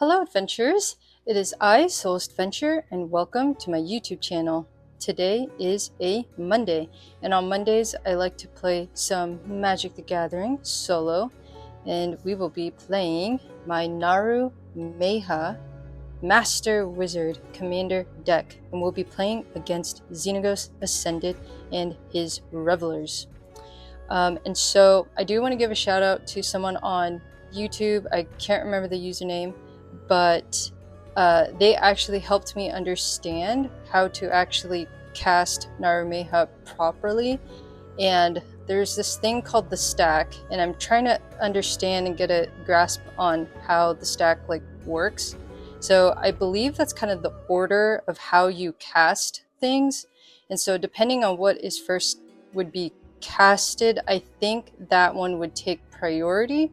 Hello adventurers, it is I, Soulist Adventure, and welcome to my YouTube channel. Today is a Monday, and on Mondays I like to play some Magic the Gathering solo, and we will be playing my Naru Meha Master Wizard Commander deck, and we'll be playing against Xenagos Ascended and his Revelers. And so I do want to give a shout out to someone on YouTube. I can't remember the username, but they actually helped me understand how to actually cast Naru Meha properly. And there's this thing called the stack, and I'm trying to understand and get a grasp on how the stack works. So I believe that's kind of the order of how you cast things. And so depending on what is first would be casted, I think that one would take priority.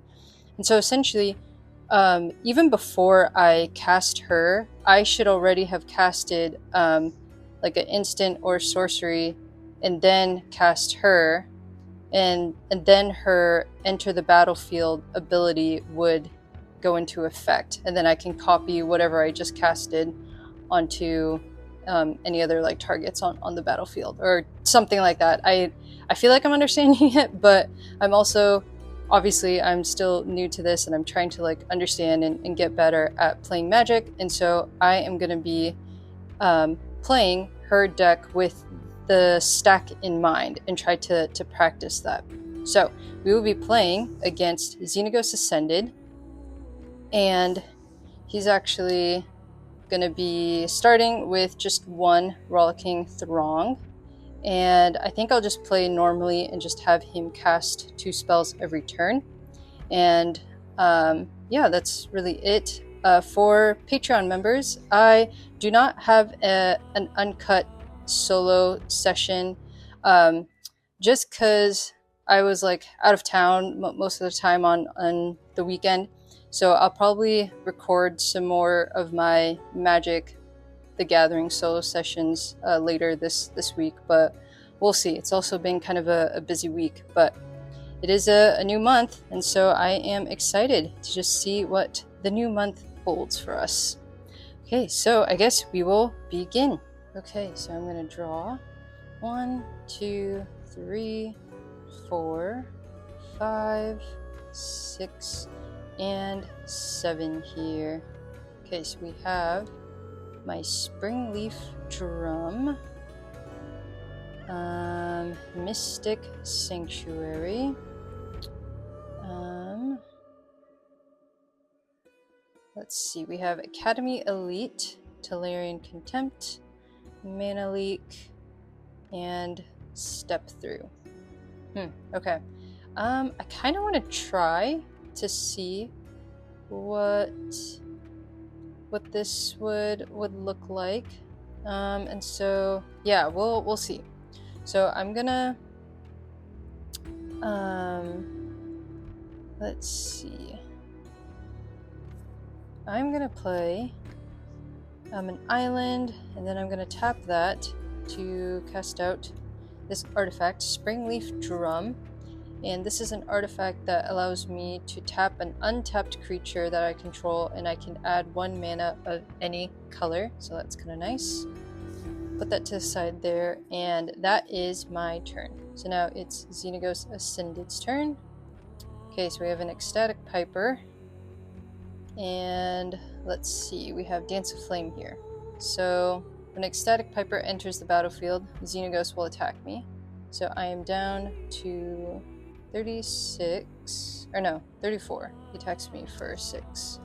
And so essentially, even before I cast her, I should already have casted like an instant or sorcery, and then cast her, and then her enter the battlefield ability would go into effect, and then I can copy whatever I just casted onto any other targets on the battlefield or something like that. I feel like I'm understanding it, but I'm also obviously I'm still new to this, and I'm trying to understand and get better at playing Magic. And so I am going to be playing her deck with the stack in mind and try to practice that. So we will be playing against Xenagos Ascended, and he's actually going to be starting with just one Rollicking Throng, and I think I'll just play normally and just have him cast 2 spells every turn. And yeah, that's really it. For Patreon members, I do not have an uncut solo session, just because I was out of town most of the time on the weekend. So I'll probably record some more of my Magic the Gathering solo sessions later this week, but we'll see. It's also been kind of a busy week, but it is a new month, and so I am excited to just see what the new month holds for us. Okay, so I guess we will begin. Okay, so I'm going to draw 1, 2, 3, 4, 5, 6, and 7 here. Okay, so we have my Springleaf Drum, Mystic Sanctuary, let's see, we have Academy Elite, Tolarian Contempt, Mana Leak, and Step Through. Okay. I kind of want to try to see what this would look like. And so yeah, we'll see. So I'm gonna let's see. I'm gonna play an island, and then I'm gonna tap that to cast out this artifact, Springleaf Drum. And this is an artifact that allows me to tap an untapped creature that I control, and I can add 1 mana of any color, so that's kind of nice. Put that to the side there, and that is my turn. So now it's Xenagos Ascended's turn. Okay, so we have an Ecstatic Piper, and let's see, we have Dance of Flame here. So when Ecstatic Piper enters the battlefield, Xenagos will attack me. So I am down to 36, or no, 34. He attacks me for 6.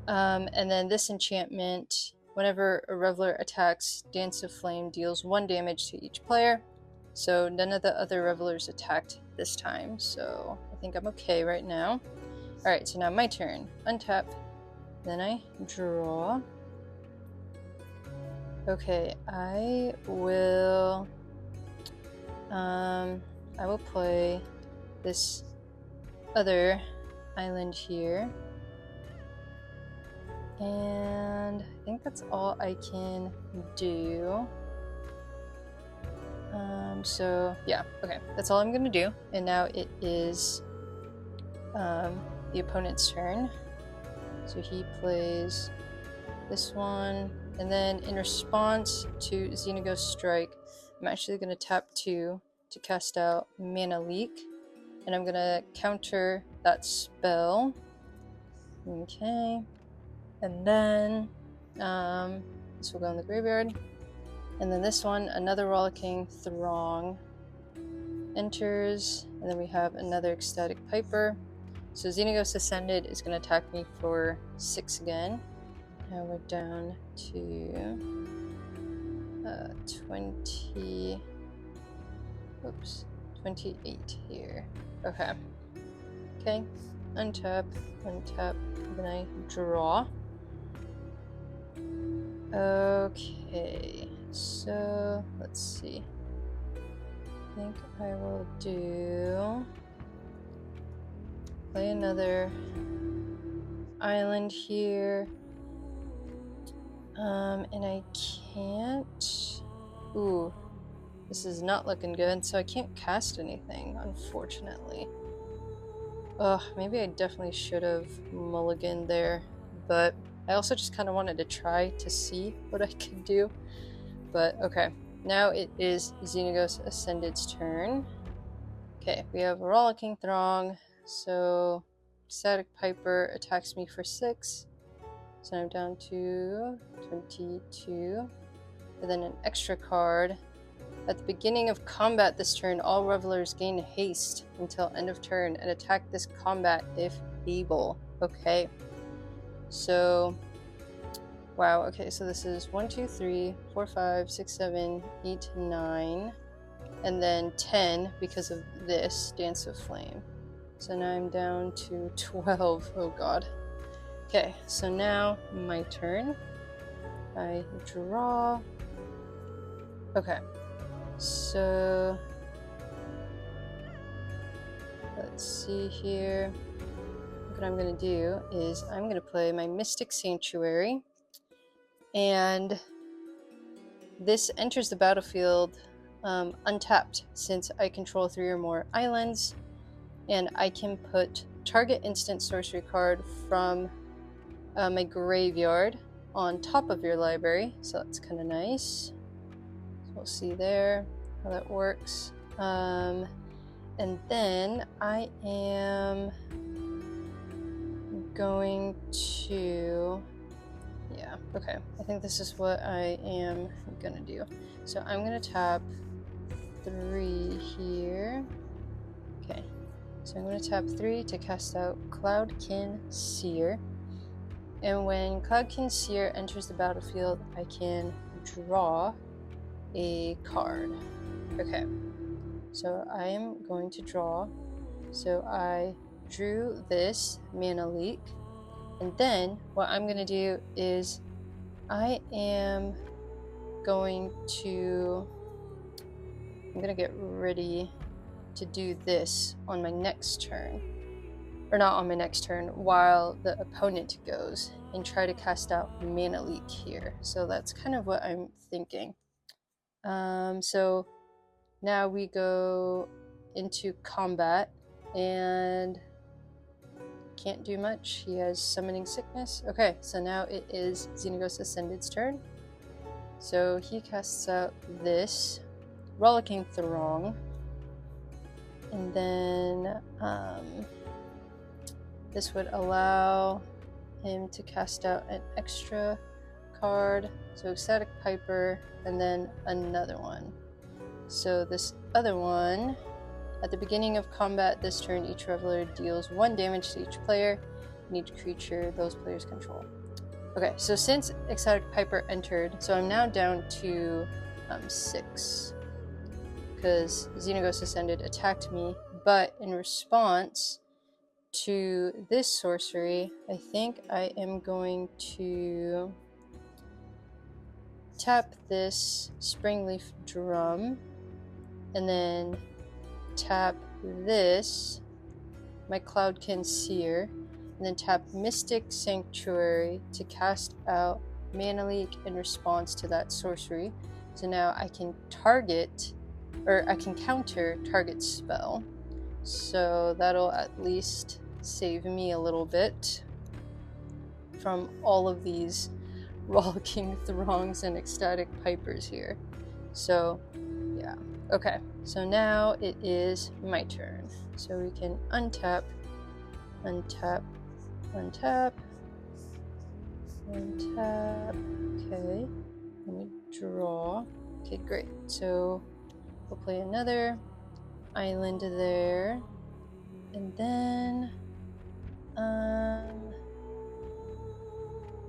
And then this enchantment, whenever a Reveler attacks, Dance of Flame deals 1 damage to each player. So none of the other Revelers attacked this time, so I think I'm okay right now. Alright, so now my turn. Untap, then I draw. Okay, I will play this other island here, and I think that's all I can do. So yeah, okay, that's all I'm gonna do. And now it is the opponent's turn. So he plays this one, and then in response to Xenagos Strike, I'm actually going to tap 2 to cast out Mana Leak, and I'm going to counter that spell. Okay, and then this will go in the graveyard, and then this one, another Rollicking Throng enters, and then we have another Ecstatic Piper. So Xenagos Ascended is going to attack me for 6 again. Now we're down to 28 here. Okay. Okay. Untap, untap, then I draw. Okay, so let's see. I think I will play another island here. And I can't. Ooh, this is not looking good, so I can't cast anything, unfortunately. Ugh, maybe I definitely should have mulliganed there, but I also just kind of wanted to try to see what I could do. But okay, now it is Xenagos Ascended's turn. Okay, we have a Rollicking Throng, so Ecstatic Piper attacks me for 6. So I'm down to 22. And then an extra card. At the beginning of combat this turn, all revelers gain haste until end of turn and attack this combat if able. Okay. So, wow, okay, so this is 1, 2, 3, 4, 5, 6, 7, 8, 9, and then 10 because of this Dance of Flame. So now I'm down to 12. Oh god. Okay, so now my turn. I draw. Okay, so let's see here. What I'm going to do is I'm going to play my Mystic Sanctuary, and this enters the battlefield untapped since I control 3 or more islands, and I can put target instant sorcery card from my graveyard on top of your library, so that's kind of nice. So we'll see there how that works. And then I am going to, yeah, okay, I think this is what I am gonna do. So I'm gonna tap 3 here. Okay, so I'm gonna tap 3 to cast out Cloudkin Seer. And when Cloudkin Seer enters the battlefield, I can draw a card. Okay, so I am going to draw. So I drew this Mana Leak, and then what I'm going to do is I'm going to get ready to do this on my next turn. Or not on my next turn, while the opponent goes, and try to cast out Mana Leak here. So that's kind of what I'm thinking. So now we go into combat, and can't do much. He has Summoning Sickness. Okay, so now it is Xenagos Ascended's turn. So he casts out this Rollicking Throng, and then this would allow him to cast out an extra card, so Ecstatic Piper, and then another one. So this other one, at the beginning of combat this turn, each Reveler deals 1 damage to each player and each creature those players control. Okay, so since Ecstatic Piper entered, so I'm now down to 6, because Xenagos Ascended attacked me, but in response to this sorcery, I think I am going to tap this Springleaf Drum, and then tap this, my Cloudkin Seer, and then tap Mystic Sanctuary to cast out Mana Leak in response to that sorcery. So now I can counter target spell. So that'll at least save me a little bit. from all of these rollicking throngs and ecstatic pipers here. So yeah, okay, so now it is my turn. So we can untap, untap, untap, untap. Okay, let me draw. Okay, great. So we'll play another island there, and then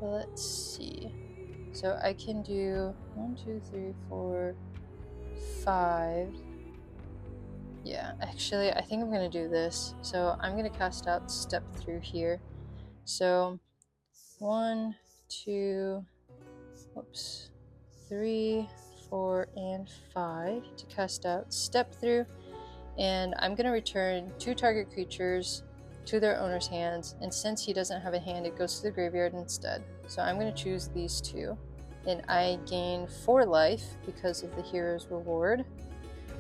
let's see. So I can do 1, 2, 3, 4, 5. Yeah, actually, I think I'm gonna do this. So I'm gonna cast out Step Through here. So 1, 2, whoops, 3, 4, and 5 to cast out Step Through. And I'm gonna return 2 target creatures to their owner's hands, and since he doesn't have a hand, it goes to the graveyard instead. So I'm gonna choose these 2, and I gain 4 life because of the hero's reward.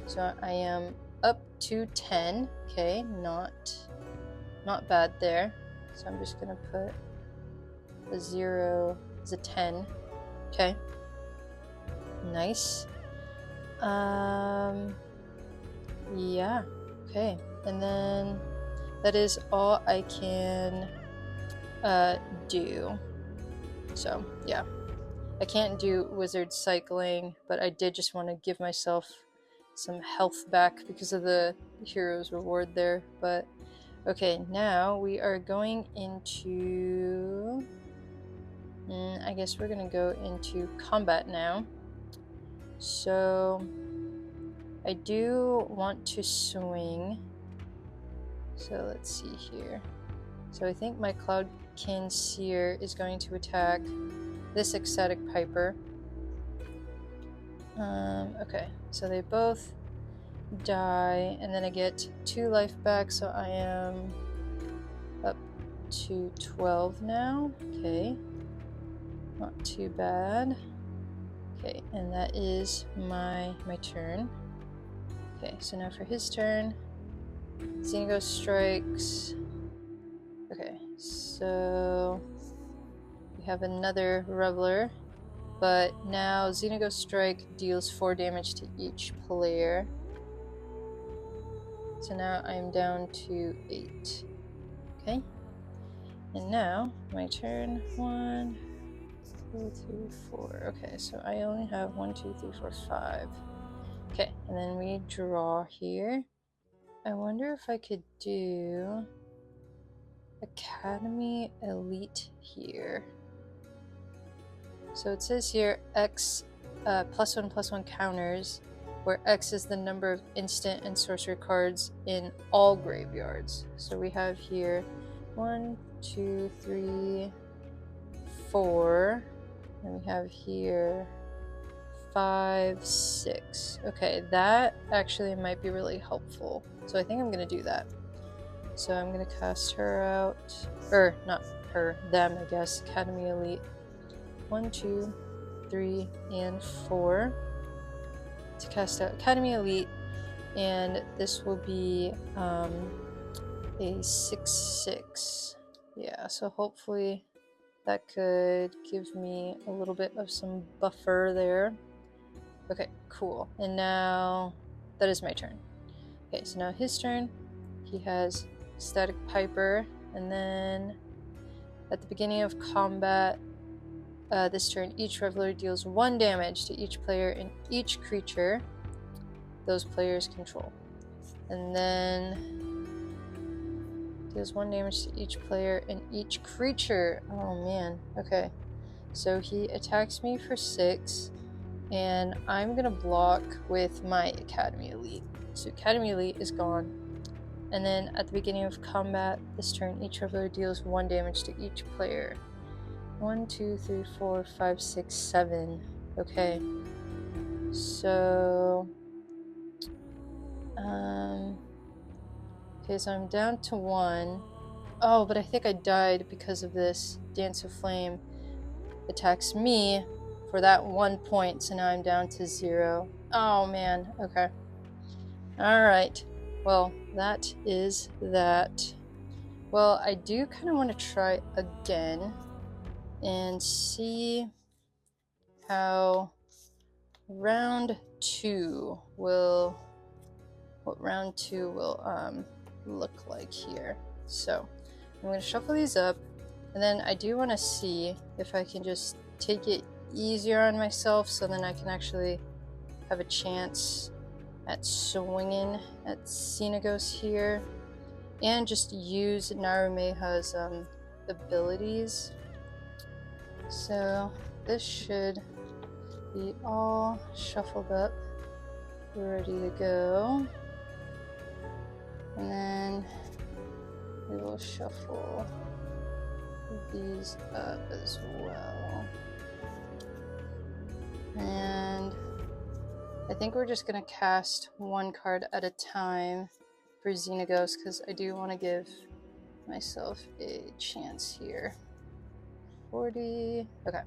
So I am up to 10. Okay, not bad there. So I'm just gonna put a 0 as a 10. Okay, nice. Yeah, okay, and then that is all I can do. So yeah, I can't do wizard cycling, but I did just want to give myself some health back because of the hero's reward there. But okay, now we are going into I guess we're gonna go into combat now. So I do want to swing. So let's see here. So I think my Cloudkin Seer is going to attack this Ecstatic Piper. Okay, so they both die, and then I get 2 life back, so I am up to 12 now. Okay, not too bad. Okay, and that is my turn. Okay, so now for his turn, Xenagos strikes. Okay, so we have another Reveler, but now Xenagos Strike deals 4 damage to each player. So now I'm down to 8. Okay, and now my turn. 1, 2, 3, 4. Okay, so I only have 1, 2, 3, 4, 5. Okay, and then we draw here. I wonder if I could do Academy Elite here. So it says here X +1/+1 counters, where X is the number of instant and sorcery cards in all graveyards. So we have here 1, 2, 3, 4, and we have here 5, 6. Okay, that actually might be really helpful. So I think I'm gonna do that. So I'm gonna cast her out, or not her, them, I guess. Academy Elite. 1, 2, 3, and 4 to cast out Academy Elite, and this will be a 6/6. Yeah, so hopefully that could give me a little bit of some buffer there. Okay, cool. And now that is my turn. Okay, so now his turn. He has Static Piper, and then at the beginning of combat, this turn, each Reveler deals 1 damage to each player and each creature those players control. And then deals 1 damage to each player and each creature. Oh man, okay. So he attacks me for 6, and I'm gonna block with my Academy Elite. So Academy Elite is gone. And then at the beginning of combat, this turn, each Reveler deals 1 damage to each player. 1, 2, 3, 4, 5, 6, 7. Okay. So okay, so I'm down to 1. Oh, but I think I died because of this. Dance of Flame attacks me for that 1 point, so now I'm down to 0. Oh man, okay. Alright, well, that is that. Well, I do kind of want to try again. and see how round 2 will look like here. So I'm going to shuffle these up, and then I do want to see if I can just take it easier on myself, so then I can actually have a chance at swinging at Xenagos here, and just use Naru Meha's abilities. So this should be all shuffled up, ready to go. And then we will shuffle these up as well. And I think we're just going to cast one card at a time for Xenagos, because I do want to give myself a chance here. 40. Okay.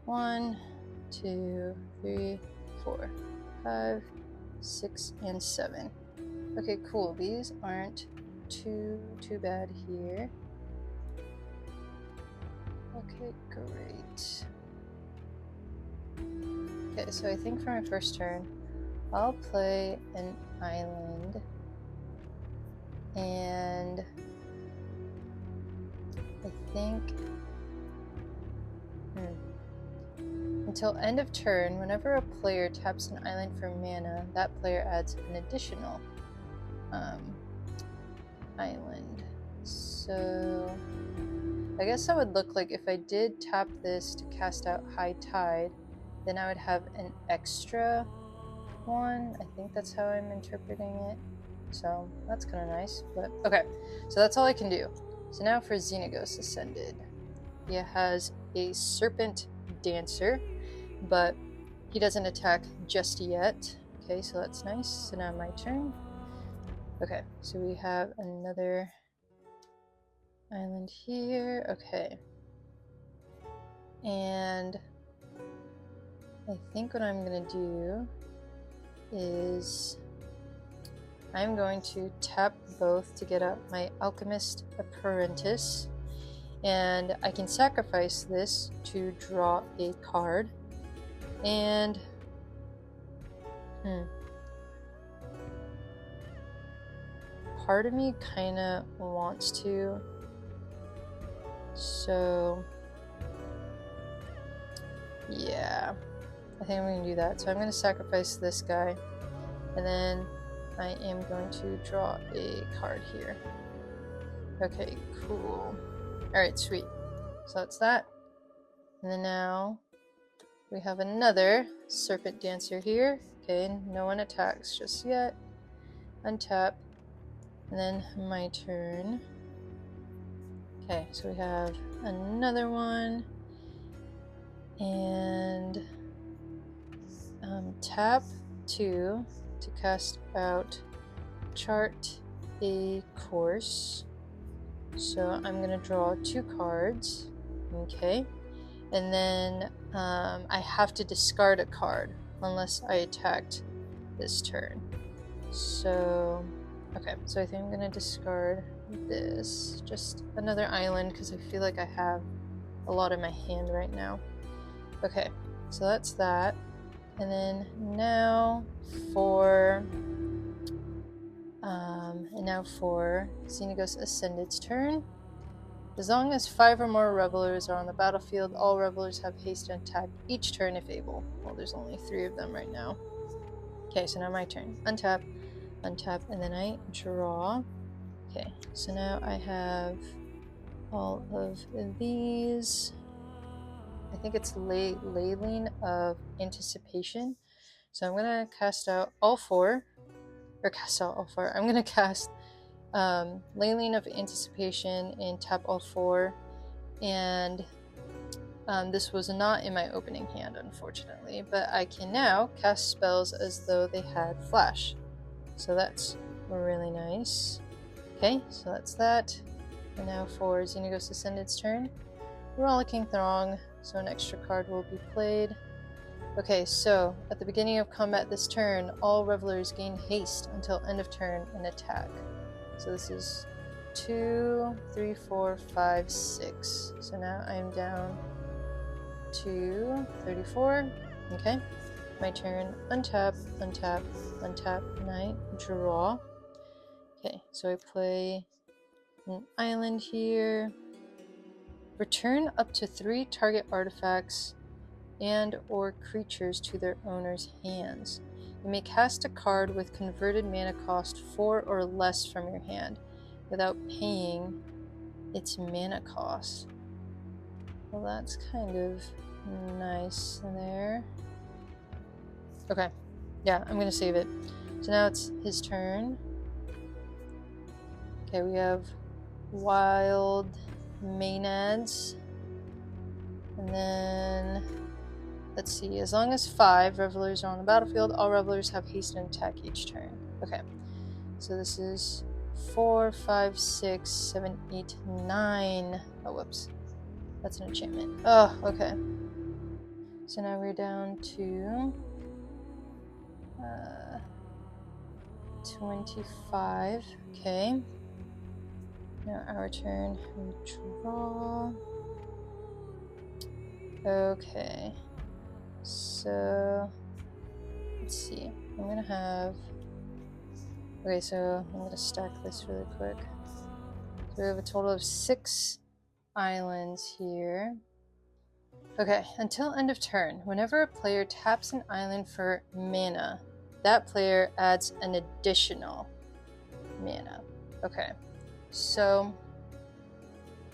1, 2, 3, 4, 5, 6, and 7. Okay, cool. These aren't too bad here. Okay, great. Okay, so I think for my first turn, I'll play an island, and I think until end of turn, whenever a player taps an island for mana, that player adds an additional island. So I guess that would look like if I did tap this to cast out High Tide, then I would have an extra one. I think that's how I'm interpreting it. So that's kind of nice. But okay, so that's all I can do. So now for Xenagos Ascended. He has a Serpent Dancer, but he doesn't attack just yet. Okay, so that's nice. So now my turn. Okay, so we have another island here. Okay. And I think what I'm going to do is I'm going to tap both to get out my Alchemist Apprentice, and I can sacrifice this to draw a card. And part of me kind of wants to, so yeah, I think I'm going to do that. So I'm going to sacrifice this guy, and then I am going to draw a card here. Okay, cool. Alright, sweet. So that's that. And then now we have another Serpent Dancer here. Okay, no one attacks just yet. Untap. And then my turn. Okay, so we have another one. And tap 2 to cast out Chart a Course. So I'm going to draw 2 cards. Okay. And then I have to discard a card unless I attacked this turn. So, okay. So I think I'm going to discard this. Just another island, because I feel like I have a lot in my hand right now. Okay. So that's that. And then now for Xenagos Ascended's turn. As long as 5 or more revelers are on the battlefield, all revelers have haste and attack each turn if able. Well, there's only 3 of them right now. Okay, so now my turn. Untap, untap, and then I draw. Okay, so now I have all of these. I think it's Leyline of Anticipation. So I'm going to cast out all 4. Or cast out all 4. I'm going to cast Leyline of Anticipation and tap all 4. And this was not in my opening hand, unfortunately. But I can now cast spells as though they had flash. So that's really nice. Okay, so that's that. And now for Xenagos Ascended's turn. Rollicking Throng. So an extra card will be played. Okay, so at the beginning of combat this turn, all revelers gain haste until end of turn and attack. So this is 2, 3, 4, 5, 6. So now I'm down to 34. Okay, my turn. Untap, untap, untap, night, draw. Okay, so I play an island here. Return up to 3 target artifacts and or creatures to their owner's hands. You may cast a card with converted mana cost 4 or less from your hand without paying its mana cost. Well, that's kind of nice there. Okay, yeah, I'm gonna save it. So now it's his turn. Okay, we have wild Maenads. And then, let's see, as long as 5 revelers are on the battlefield, all revelers have haste and attack each turn. Okay, so this is 4, 5, 6, 7, 8, 9. Oh, whoops. That's an enchantment. Oh, okay. So now we're down to 25. Okay. Now our turn. We draw. Okay. So let's see. I'm gonna have. Okay, so I'm gonna stack this really quick. So we have a total of 6 islands here. Okay, until end of turn, whenever a player taps an island for mana, that player adds an additional mana. Okay, so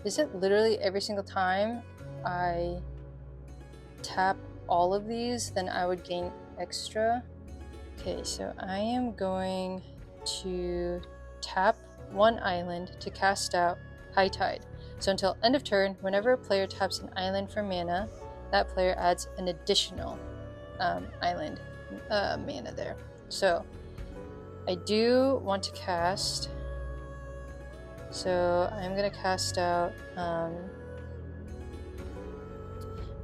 is it literally every single time I tap all of these, then I would gain extra? Okay, so I am going to tap 1 island to cast out High Tide. So until end of turn, whenever a player taps an island for mana, that player adds an additional island mana there. So I do want to cast. So I'm going to cast out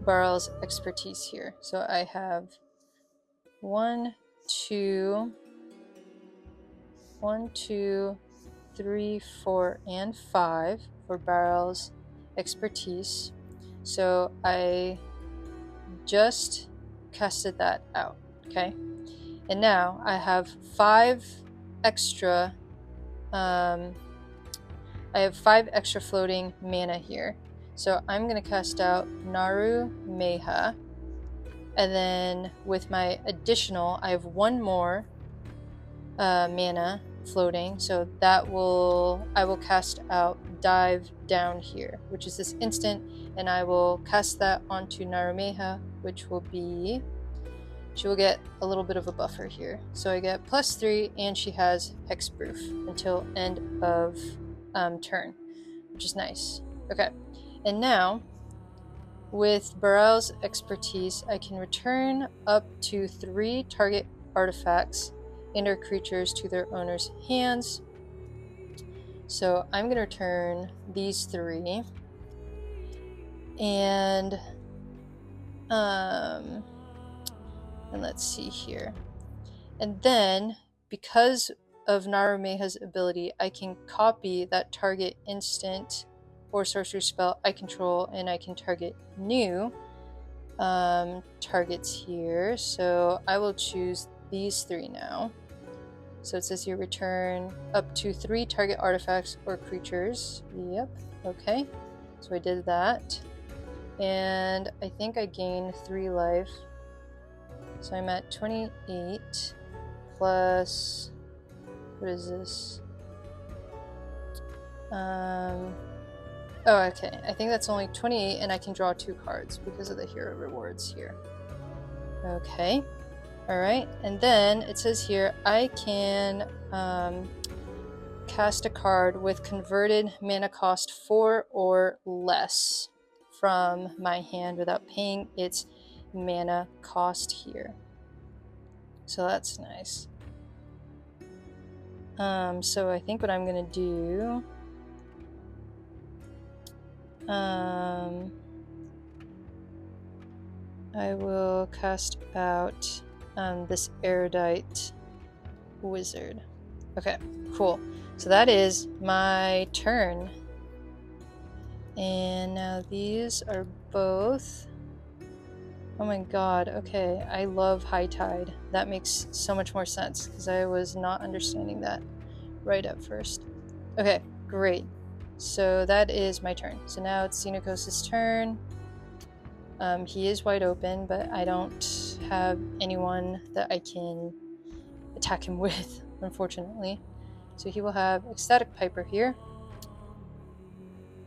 Barl's Expertise here. So I have 1, 2, 3, 4, and 5 for Barrel's Expertise. So I just casted that out, okay? And now I have 5 extra, I have 5 extra floating mana here. So I'm going to cast out Naru Meha, and then with my additional, I have 1 more mana floating, so that I will cast out Dive Down here, which is this instant, and I will cast that onto Naru Meha, which will be, she will get a little bit of a buffer here. So I get +3, and she has Hexproof until end of turn, which is nice. Okay, and now with Barel's Expertise, I can return up to 3 target artifacts and or creatures to their owner's hands. So I'm going to return these 3. And let's see here. And then, because of Naru Meha's ability, I can copy that target instant or sorcery spell I control, and I can target new targets here. So I will choose these 3 now. So it says here return up to 3 target artifacts or creatures. Yep, okay. So I did that. And I think I gained 3 life. So I'm at 28 plus, what is this? Oh, okay. I think that's only 28, and I can draw 2 cards because of the hero rewards here. Okay. Alright, and then it says here I can cast a card with converted mana cost 4 or less from my hand without paying its mana cost here. So that's nice. So I think what I'm gonna do, I will cast out this Erudite Wizard. Okay, cool. So that is my turn. And now these are both... Oh my god, okay. I love High Tide. That makes so much more sense because I was not understanding that right at first. Okay, great. So that is my turn. So now it's Xenagos' turn. He is wide open, but I don't have anyone that I can attack him with, unfortunately. So he will have Ecstatic Piper here.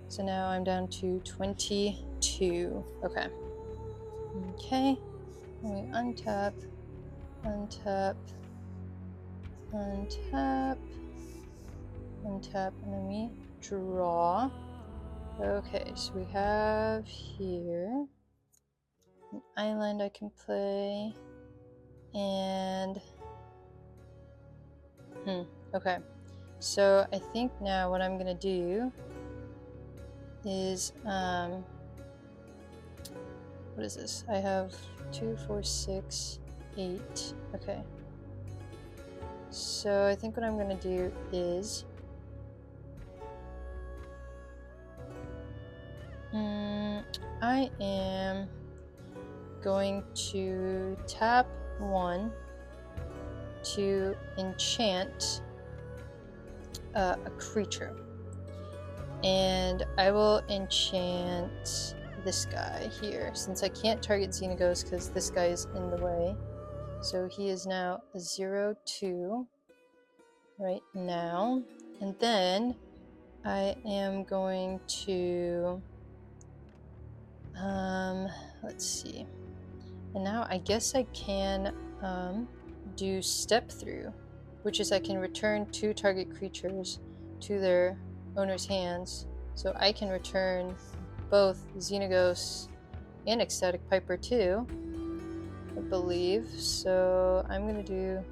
So now I'm down to 22. Okay. Okay. Let me untap, untap, untap, untap, and then we draw. Okay, so we have here an island I can play, and okay. So I think now what I'm gonna do is what is this? I have 2, 4, 6, 8. Okay. So I think what I'm gonna do is I am going to tap 1 to enchant a creature, and I will enchant this guy here since I can't target Xenagos because this guy is in the way. So he is now a 0/2 right now, and then I am going to let's see. And now I guess I can do Step Through, which is I can return 2 target creatures to their owner's hands. So I can return both Xenagos and Ecstatic Piper too, I believe. So I'm gonna do,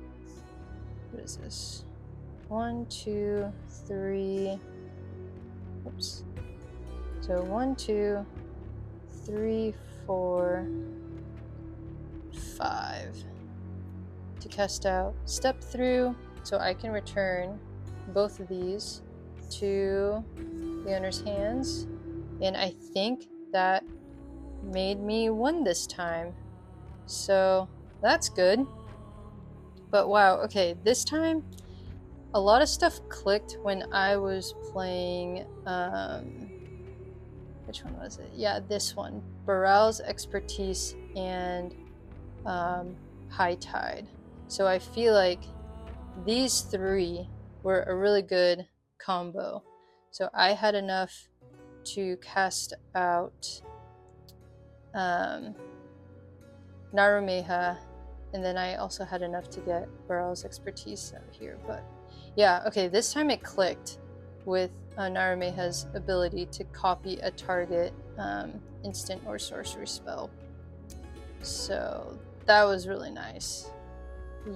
what is this? 1, 2, 3. Oops. So 1, 2, 3, 4, 5 to cast out Step Through, so I can return both of these to the owner's hands, and I think that made me win this time, so that's good. But wow, okay, this time a lot of stuff clicked when I was playing which one was it? Yeah, this one, Baral's Expertise and High Tide. So I feel like these 3 were a really good combo. So I had enough to cast out Naru Meha, and then I also had enough to get Baral's Expertise out here. But yeah, okay, this time it clicked with Naru Meha's ability to copy a target instant or sorcery spell. So that was really nice.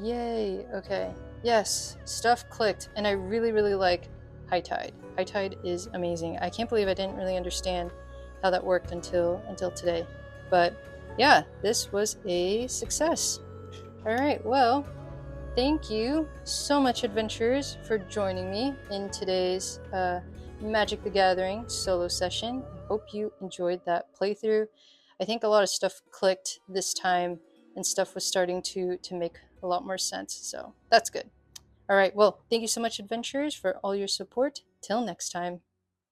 Yay, okay. Yes, stuff clicked, and I really, really like High Tide. High Tide is amazing. I can't believe I didn't really understand how that worked until today. But yeah, this was a success. Alright, well, thank you so much, adventurers, for joining me in today's Magic the Gathering solo session. I hope you enjoyed that playthrough. I think a lot of stuff clicked this time, and stuff was starting to make a lot more sense, so that's good. All right, well, thank you so much, adventurers, for all your support. Till next time.